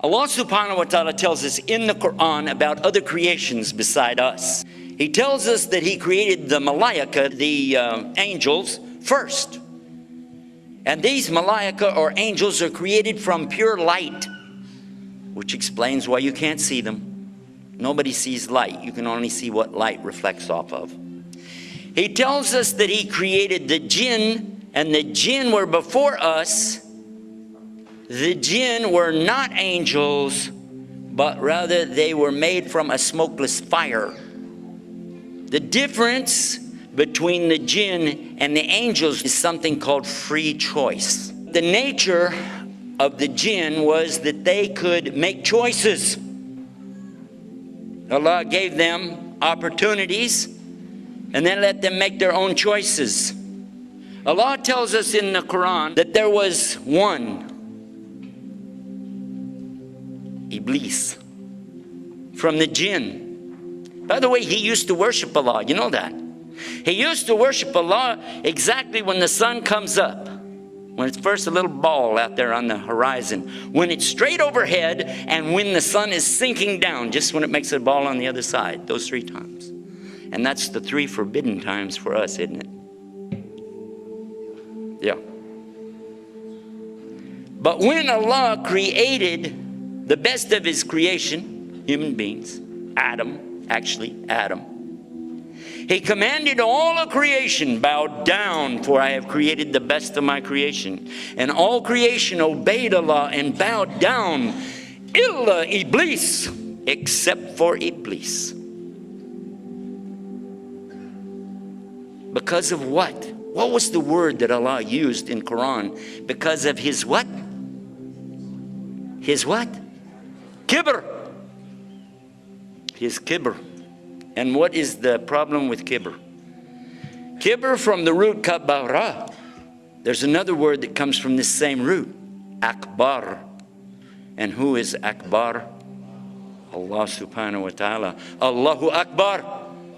Allah subhanahu wa ta'ala tells us in the Quran about other creations beside us. He tells us that He created the malaika, the angels, first. And these malaika or angels are created from pure light, which explains why you can't see them. Nobody sees light. You can only see what light reflects off of. He tells us that He created the jinn, and the jinn were before us. The jinn were not angels, but rather they were made from a smokeless fire. The difference between the jinn and the angels is something called free choice. The nature of the jinn was that they could make choices. Allah gave them opportunities and then let them make their own choices. Allah tells us in the Quran that there was one, Iblis, from the jinn. By the way, he used to worship Allah, you know that. He used to worship Allah exactly when the sun comes up, when it's first a little ball out there on the horizon, when it's straight overhead, and when the sun is sinking down, just when it makes a ball on the other side, those 3 times. And that's the 3 forbidden times for us, isn't it? Yeah. But when Allah created the best of His creation, human beings, Adam, He commanded all of creation, bow down, for I have created the best of my creation. And all creation obeyed Allah and bowed down, illa Iblis, except for Iblis. Because of what? What was the word that Allah used in Quran? Because of his what? His what? Kibr. His kibr. And what is the problem with kibr? Kibr from the root kabara. There's another word that comes from this same root, akbar. And who is akbar? Allah subhanahu wa ta'ala. Allahu akbar.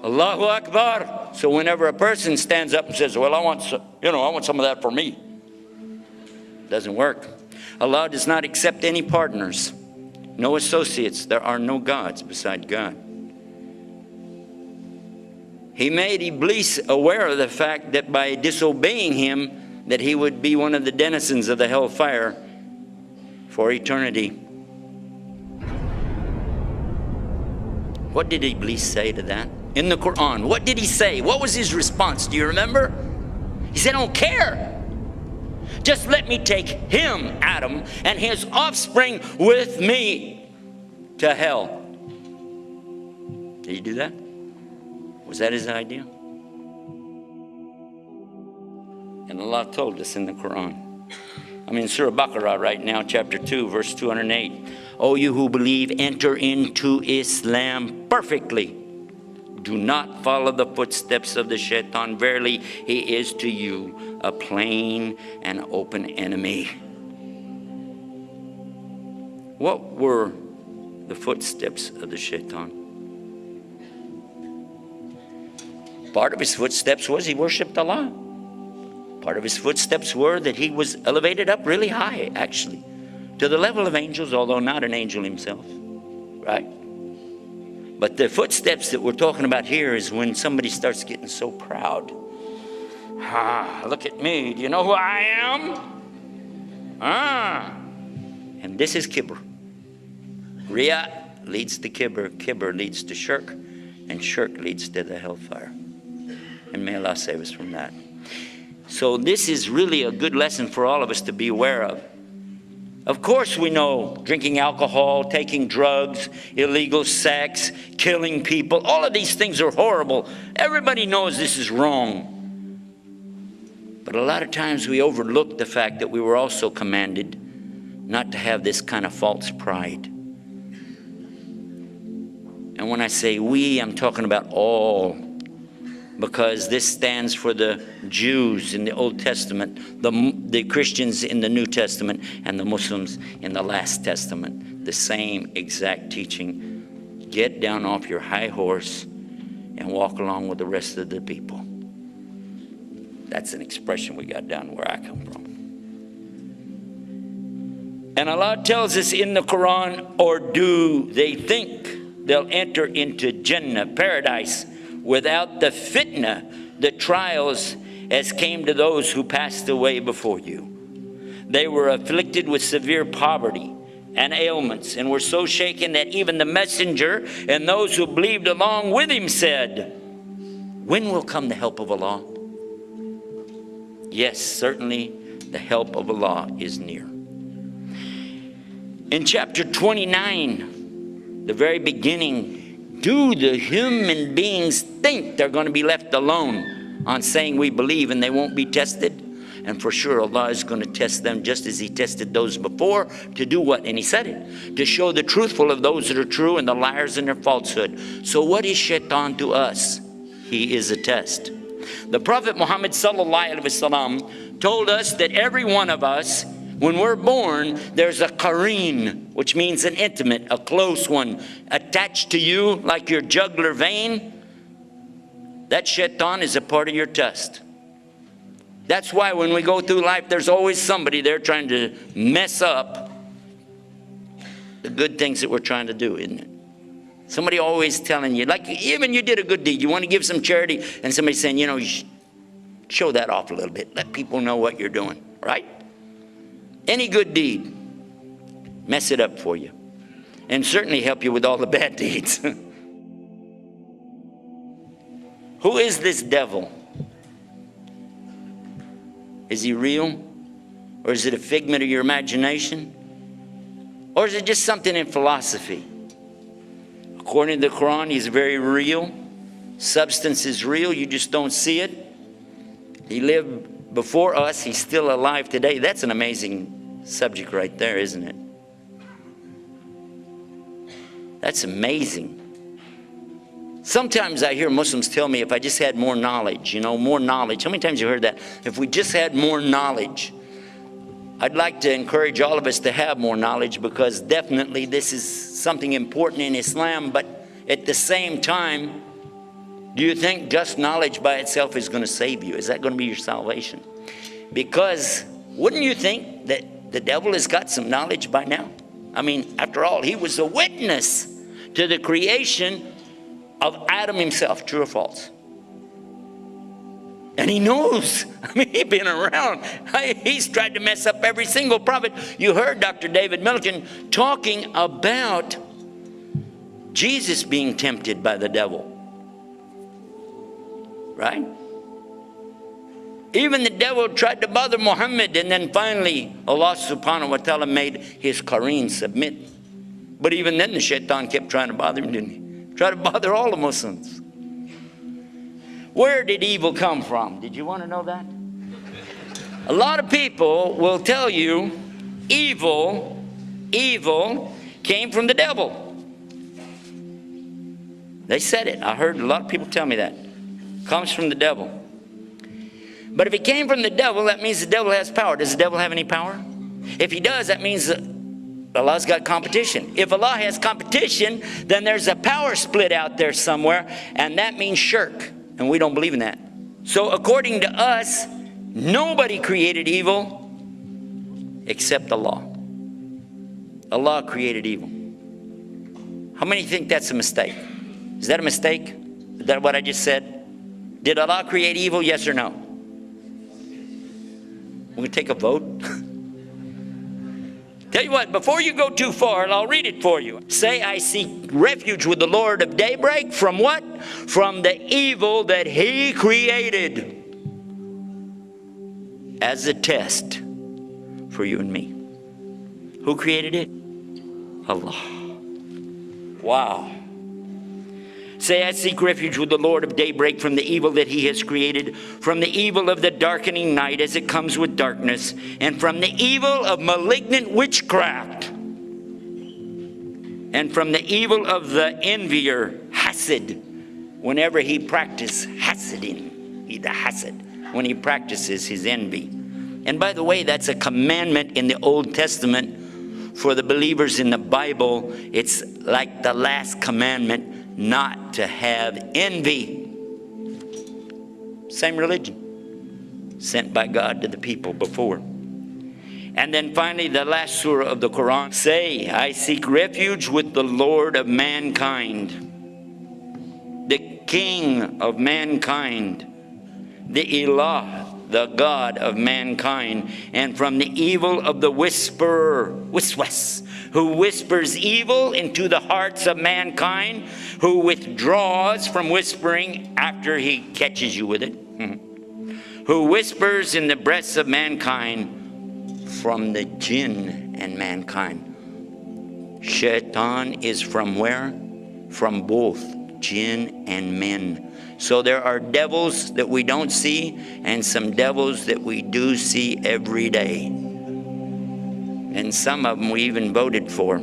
Allahu akbar. So whenever a person stands up and says, well, I want some of that for me, doesn't work. Allah does not accept any partners, no associates. There are no gods beside God. He made Iblis aware of the fact that by disobeying him, that he would be one of the denizens of the hellfire for eternity. What did Iblis say to that? In the Quran, what did he say? What was his response? Do you remember? He said, I don't care. Just let me take him, Adam, and his offspring with me to hell. Did he do that? Was that his idea? And Allah told us in the Quran. I'm in Surah Baqarah right now, chapter 2, verse 208. O you who believe, enter into Islam perfectly. Do not follow the footsteps of the shaitan. Verily, he is to you a plain and open enemy. What were the footsteps of the shaitan? Part of his footsteps was he worshipped Allah. Part of his footsteps were that he was elevated up really high, actually, to the level of angels, although not an angel himself, right? But the footsteps that we're talking about here is when somebody starts getting so proud. Look at me. Do you know who I am? And this is kibr. Riya leads to kibr. Kibr leads to shirk. And shirk leads to the hellfire. And may Allah save us from that. So this is really a good lesson for all of us to be aware of. Of course we know drinking alcohol, taking drugs, illegal sex, killing people. All of these things are horrible. Everybody knows this is wrong. But a lot of times we overlook the fact that we were also commanded not to have this kind of false pride. And when I say we, I'm talking about all. Because this stands for the Jews in the Old Testament, the Christians in the New Testament, and the Muslims in the Last Testament. The same exact teaching. Get down off your high horse and walk along with the rest of the people. That's an expression we got down where I come from. And Allah tells us in the Quran, or do they think they'll enter into Jannah, paradise, without the fitna, the trials, as came to those who passed away before you? They were afflicted with severe poverty and ailments, and were so shaken that even the messenger and those who believed along with him said, when will come the help of Allah? Yes, certainly the help of Allah is near. In chapter 29, the very beginning, do the human beings think they're going to be left alone on saying we believe and they won't be tested? And for sure, Allah is going to test them just as He tested those before, to do what? And He said it, to show the truthful of those that are true and the liars in their falsehood. So what is shaitan to us? He is a test. The Prophet Muhammad sallallahu alaihi wasallam told us that every one of us, when we're born, there's a qareen, which means an intimate, a close one, attached to you like your jugular vein. That shaitan is a part of your test. That's why when we go through life, there's always somebody there trying to mess up the good things that we're trying to do, isn't it? Somebody always telling you, like even you did a good deed, you want to give some charity, and somebody's saying, you know, you show that off a little bit. Let people know what you're doing, right? Any good deed, mess it up for you. And certainly help you with all the bad deeds. Who is this devil? Is he real? Or is it a figment of your imagination? Or is it just something in philosophy? According to the Quran, he's very real. Substance is real, you just don't see it. He lived before us, he's still alive today. That's an amazing subject right there, isn't it? That's amazing. Sometimes I hear Muslims tell me, if I just had more knowledge, you know, more knowledge. How many times have you heard that? If we just had more knowledge. I'd like to encourage all of us to have more knowledge, because definitely this is something important in Islam. But at the same time, do you think just knowledge by itself is going to save you? Is that going to be your salvation? Because wouldn't you think that the devil has got some knowledge by now? I mean, after all, he was a witness to the creation of Adam himself, true or false? And he knows. I mean, he's been around. He's tried to mess up every single prophet. You heard Dr. David Milliken talking about Jesus being tempted by the devil. Right? Even the devil tried to bother Muhammad, and then finally Allah subhanahu wa ta'ala made his qareen submit. But even then the shaitan kept trying to bother him, didn't he? Try to bother all the Muslims. Where did evil come from? Did you want to know that? A lot of people will tell you evil came from the devil. They said it. I heard a lot of people tell me that. Comes from the devil. But if it came from the devil, that means the devil has power. Does the devil have any power? If he does, that means Allah's got competition. If Allah has competition, then there's a power split out there somewhere, and that means shirk. And we don't believe in that. So according to us, nobody created evil except Allah. Allah created evil. How many think that's a mistake? Is that a mistake? Is that what I just said? Did Allah create evil, yes or no? We're going to take a vote. Tell you what, before you go too far, and I'll read it for you. Say, I seek refuge with the Lord of daybreak. From what? From the evil that He created as a test for you and me. Who created it? Allah. Wow. Say, I seek refuge with the Lord of daybreak from the evil that He has created, from the evil of the darkening night as it comes with darkness, and from the evil of malignant witchcraft, and from the evil of the envier, hasad, whenever he practices hasadin, the hasad, when he practices his envy. And by the way, that's a commandment in the Old Testament for the believers in the Bible. It's like the last commandment, not to have envy. Same religion sent by God to the people before. And then finally, the last surah of the Quran. Say, I seek refuge with the Lord of mankind, the King of mankind, the Ilah, the God of mankind, and from the evil of the whisperer, Wiswas, who whispers evil into the hearts of mankind, who withdraws from whispering after he catches you with it, who whispers in the breasts of mankind, from the jinn and mankind. Shaitan is from where? From both jinn and men. So there are devils that we don't see and some devils that we do see every day. And some of them we even voted for.